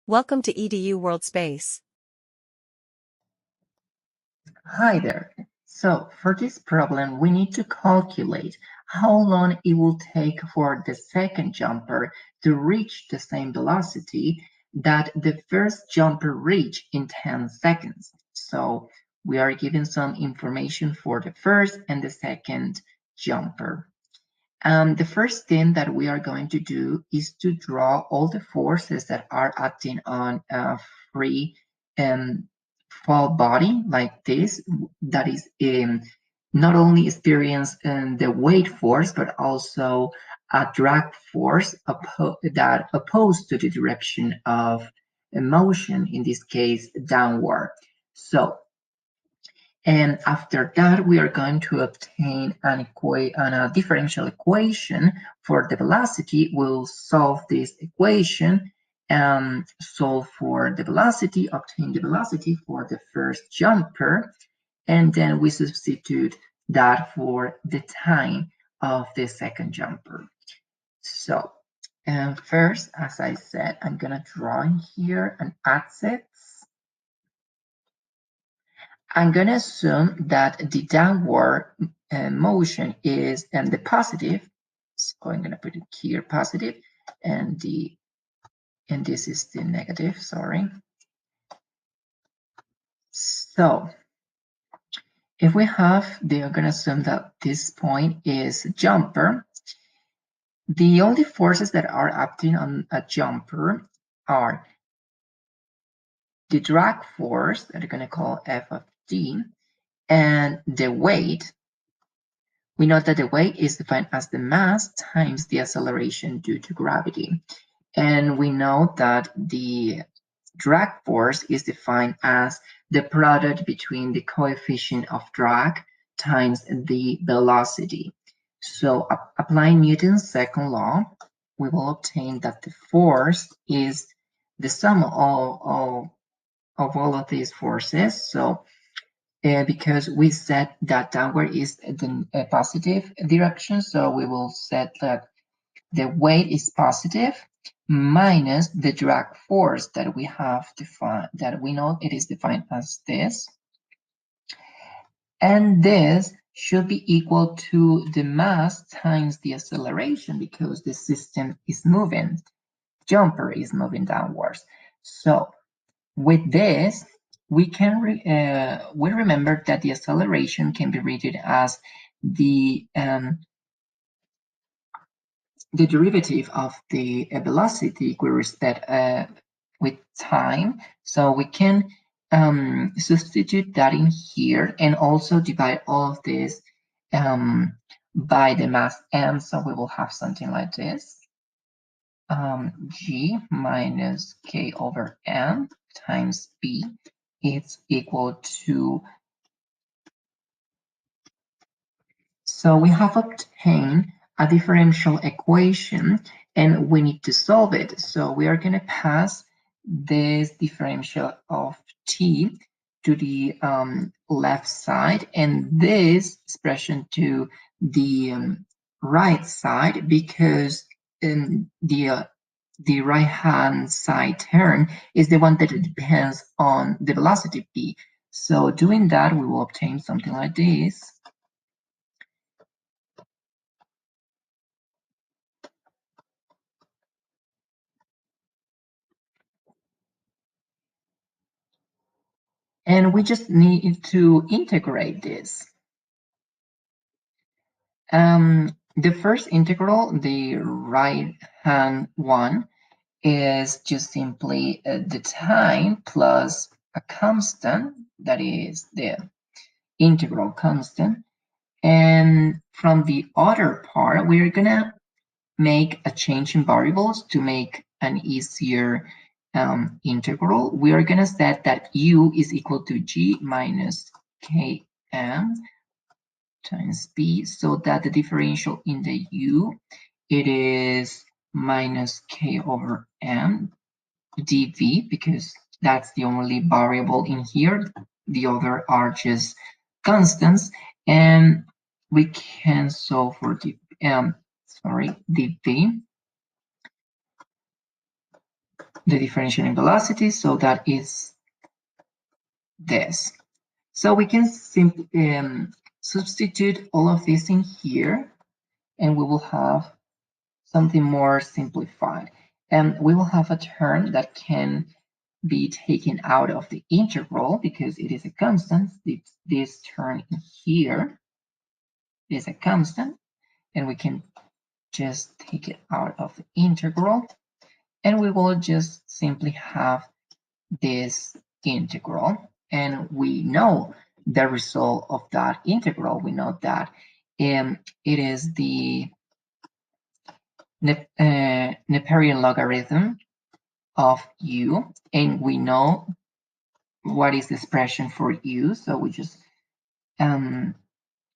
Welcome to EDU World Space. Hi there. So for this problem, we need to calculate how long it will take for the second jumper to reach the same velocity that the first jumper reached in 10 seconds. So we are given some information for the first and the second jumper. The first thing that we are going to do is to draw all the forces that are acting on a free fall body like this, that is not only experience the weight force, but also a drag force that opposed to the direction of motion, in this case, downward. So and after that, we are going to obtain a differential equation for the velocity. We'll solve this equation and solve for the velocity, obtain the velocity for the first jumper, and then we substitute that for the time of the second jumper. So, first, as I said, I'm going to draw in here an axis. I'm going to assume that the downward motion is the positive. So I'm going to put it here, positive, and this is the negative, sorry. So if we have, they're going to assume that this point is a jumper. The only forces that are acting on a jumper are the drag force that we're going to call F of t, and the weight. We know that the weight is defined as the mass times the acceleration due to gravity. And we know that the drag force is defined as the product between the coefficient of drag times the velocity. So applying Newton's second law, we will obtain that the force is the sum of all of these forces. So because we set that downward is the positive direction, so we will set that the weight is positive minus the drag force that we have defined, that we know it is defined as this. And this should be equal to the mass times the acceleration, because the system is moving, jumper is moving downwards. So with this, we can we remember that the acceleration can be written as the derivative of the velocity with respect with time. So we can substitute that in here and also divide all of this by the mass m. So we will have something like this. G minus k over m times b is equal to, so we have obtained a differential equation and we need to solve it. So we are going to pass this differential of t to the left side and this expression to the right side, because the right hand side term is the one that depends on the velocity p. So doing that, we will obtain something like this. And we just need to integrate this. The first integral, the right-hand one, is just simply the time plus a constant, that is the integral constant. And from the other part, we're gonna make a change in variables to make an easier integral. We are gonna set that u is equal to g minus km times b, so that the differential in the u, it is minus k over m dv, because that's the only variable in here. The other are just constants, and we can solve for the dv. the differential in velocity, so that is this. So we can simply substitute all of this in here, and we will have something more simplified. And we will have a term that can be taken out of the integral because it is a constant. This term in here is a constant, and we can just take it out of the integral, and we will just simply have this integral, and we know the result of that integral. We know that it is the Neperian logarithm of u, and we know what is the expression for u, so we just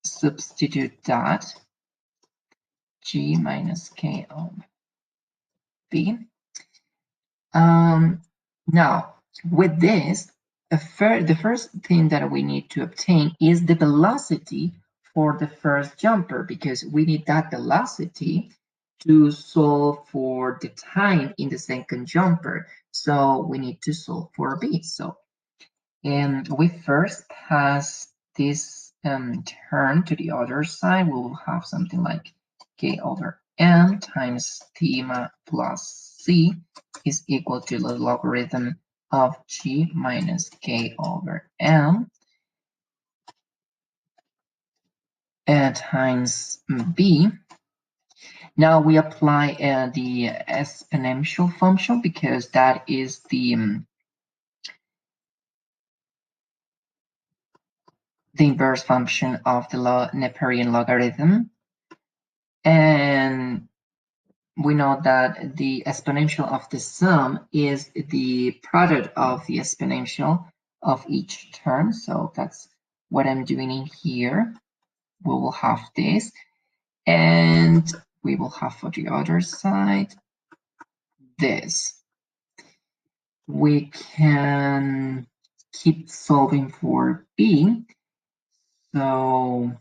substitute that g minus k of b. Now, with this, the first thing that we need to obtain is the velocity for the first jumper, because we need that velocity to solve for the time in the second jumper. So we need to solve for b. So, and we first pass this term to the other side. We will have something like k over m times theta plus c is equal to the logarithm of g minus k over m times b. Now we apply the exponential function because that is the inverse function of the Neperian logarithm. And we know that the exponential of the sum is the product of the exponential of each term. So that's what I'm doing in here. We will have this, and we will have for the other side this. We can keep solving for b. So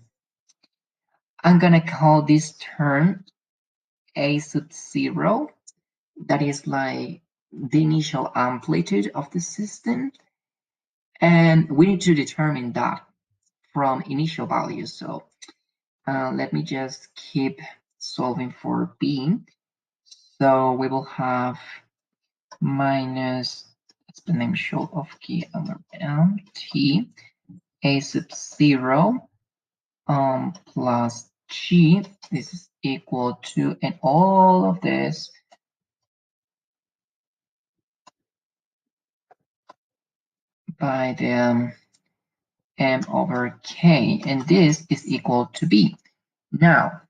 I'm gonna call this term a sub 0. That is like the initial amplitude of the system, and we need to determine that from initial values. So let me just keep solving for b. So we will have minus exponential of k over m t a sub 0 plus g. This is equal to, and all of this by the m over k, and this is equal to b. Now,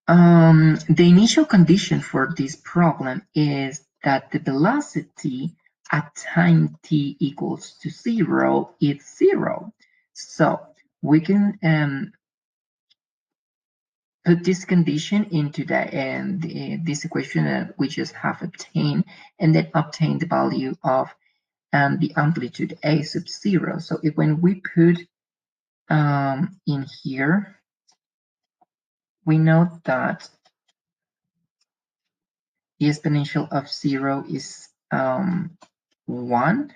the initial condition for this problem is that the velocity at time t equals to 0 is 0. So we can put this condition into this equation that we just have obtained, and then obtain the value of the amplitude a sub 0. So when we put in here, we know that the exponential of 0 is 1,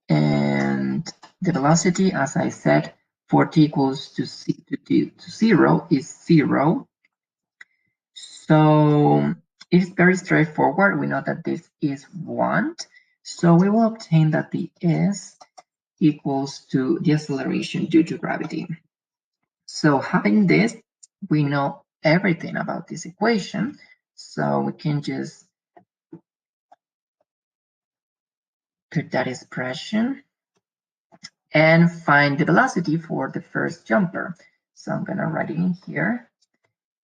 and the velocity, as I said, for t equals to 0 is 0. So it's very straightforward. We know that this is 1. So we will obtain that the s equals to the acceleration due to gravity. So having this, we know everything about this equation. So we can just put that expression and find the velocity for the first jumper. So I'm gonna write it in here.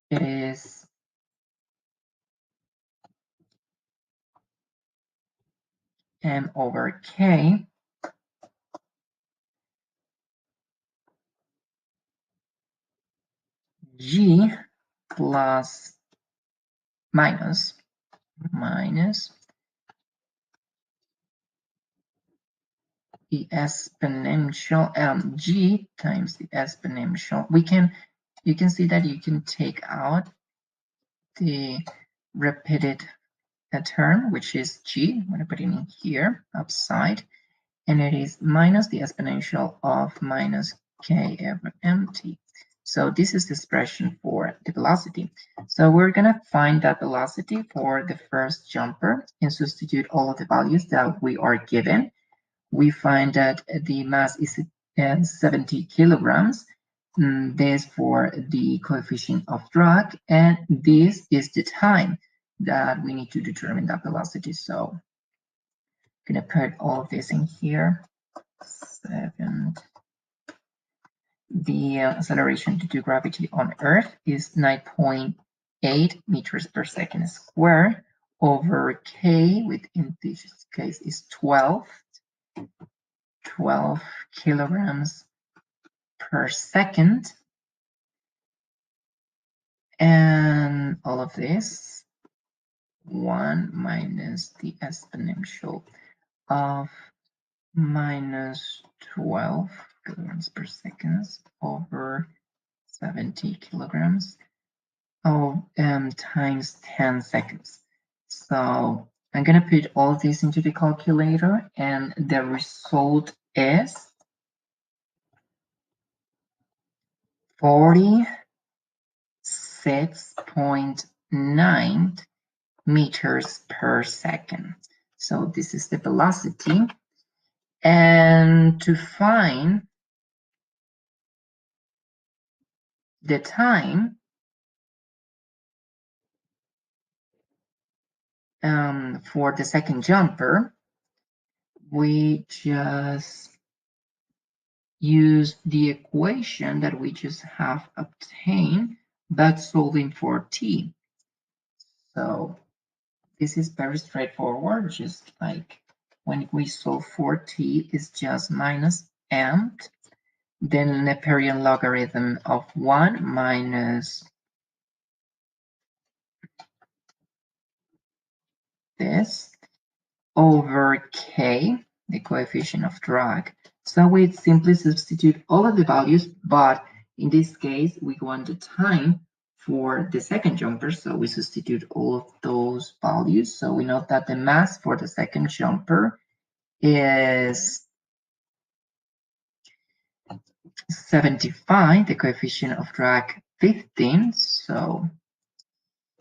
It is m over k g plus minus the exponential g times the exponential. You can see that you can take out the repeated term, which is g. I'm going to put it in here, upside, and it is minus the exponential of minus k over mt. So this is the expression for the velocity. So we're going to find that velocity for the first jumper and substitute all of the values that we are given. We find that the mass is 70 kilograms. This for the coefficient of drag, and this is the time that we need to determine that velocity. So I'm going to put all of this in here. 7. The acceleration due to gravity on Earth is 9.8 meters per second squared over k, which in this case is 12 kilograms per second. And all of this, 1 minus the exponential of minus 12 kilograms per second over 70 kilograms times 10 seconds. So I'm going to put all of this into the calculator, and the result is 46.9 meters per second. So this is the velocity. And to find the time, for the second jumper, we just use the equation that we just have obtained, but solving for t. So this is very straightforward, just like when we solve for t, it's just minus m, then a Neperian logarithm of 1 minus this over k, the coefficient of drag. So we simply substitute all of the values, but in this case, we want the time for the second jumper, so we substitute all of those values. So we know that the mass for the second jumper is 75, the coefficient of drag 15. So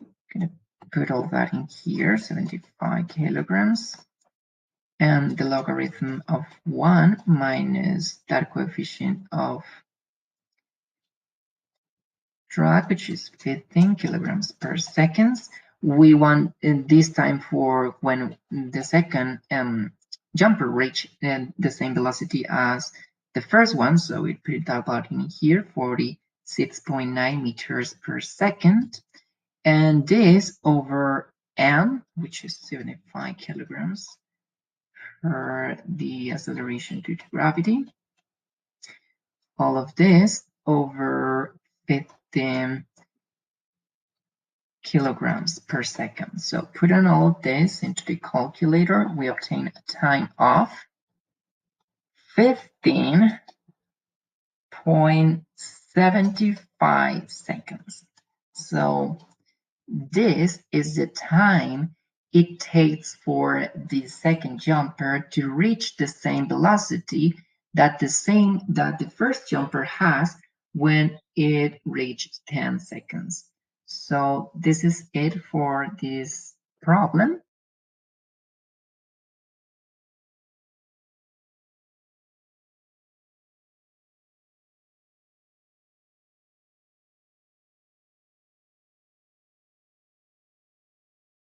I'm going to put all that in here, 75 kilograms. And the logarithm of 1 minus that coefficient of drag, which is 15 kilograms per second. We want this time for when the second jumper reach the same velocity as the first one. So we put that out in here, 46.9 meters per second. And this over m, which is 75 kilograms per the acceleration due to gravity. All of this over 15 kilograms per second. So putting all of this into the calculator, we obtain a time of 15.75 seconds. So this is the time it takes for the second jumper to reach the same velocity that the first jumper has when it reached 10 seconds. So this is it for this problem.